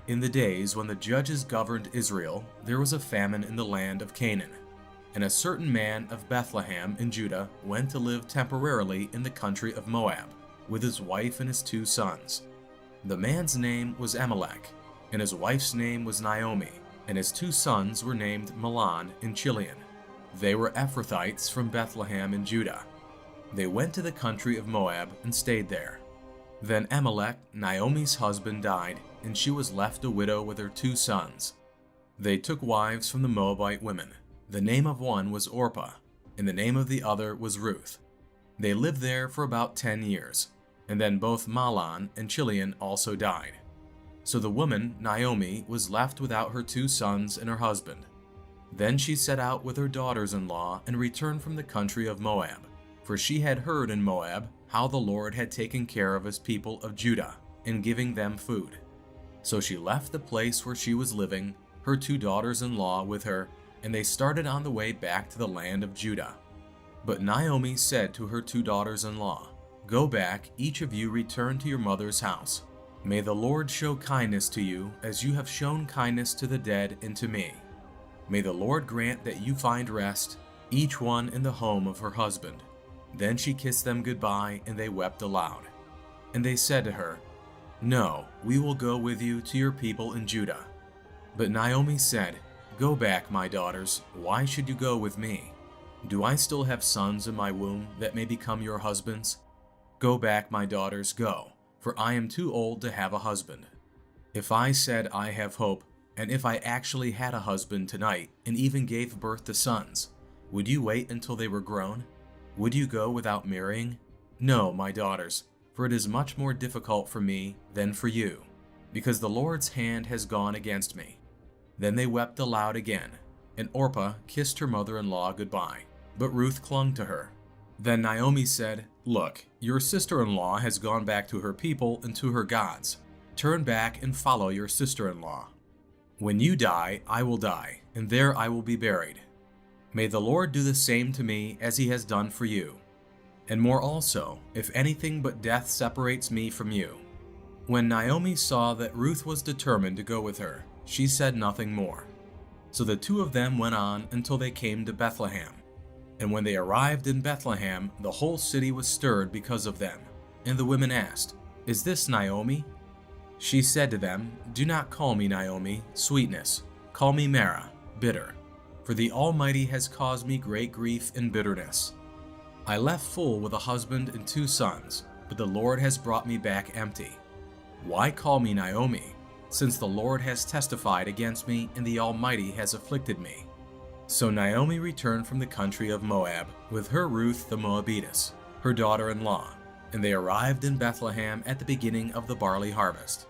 In the days when the judges governed Israel, there was a famine in the land of Canaan. And a certain man of Bethlehem in Judah went to live temporarily in the country of Moab, with his wife and his 2 sons. The man's name was Amalek, and his wife's name was Naomi, and his 2 sons were named Mahlon and Chilion. They were Ephrathites from Bethlehem in Judah. They went to the country of Moab and stayed there. Then Amalek, Naomi's husband, died, and she was left a widow with her 2 sons. They took wives from the Moabite women. The name of one was Orpah, and the name of the other was Ruth. They lived there for about 10 years, and then both Mahlon and Chilion also died. So the woman, Naomi, was left without her 2 sons and her husband. Then she set out with her daughters-in-law and returned from the country of Moab, for she had heard in Moab how the Lord had taken care of his people of Judah in giving them food. So she left the place where she was living, her 2 daughters-in-law with her, and they started on the way back to the land of Judah. But Naomi said to her 2 daughters-in-law, "Go back, each of you return to your mother's house. May the Lord show kindness to you as you have shown kindness to the dead and to me. May the Lord grant that you find rest, each one in the home of her husband." Then she kissed them goodbye, and they wept aloud. And they said to her, "No, we will go with you to your people in Judah." But Naomi said, "Go back, my daughters. Why should you go with me? Do I still have sons in my womb that may become your husbands? Go back, my daughters, go, for I am too old to have a husband. If I said I have hope, and if I actually had a husband tonight and even gave birth to sons, would you wait until they were grown? Would you go without marrying? No, my daughters, for it is much more difficult for me than for you, because the Lord's hand has gone against me." Then they wept aloud again, and Orpah kissed her mother-in-law goodbye, but Ruth clung to her. Then Naomi said, "Look, your sister-in-law has gone back to her people and to her gods. Turn back and follow your sister-in-law. When you die, I will die, and there I will be buried. May the Lord do the same to me as he has done for you, and more also, if anything but death separates me from you." When Naomi saw that Ruth was determined to go with her, she said nothing more. So the 2 of them went on until they came to Bethlehem. And when they arrived in Bethlehem, the whole city was stirred because of them. And the women asked, "Is this Naomi?" She said to them, "Do not call me Naomi, sweetness. Call me Mara, bitter. For the Almighty has caused me great grief and bitterness. I left full with a husband and 2 sons, but the Lord has brought me back empty. Why call me Naomi, since the Lord has testified against me and the Almighty has afflicted me?" So Naomi returned from the country of Moab with her Ruth the Moabitess, her daughter-in-law, and they arrived in Bethlehem at the beginning of the barley harvest.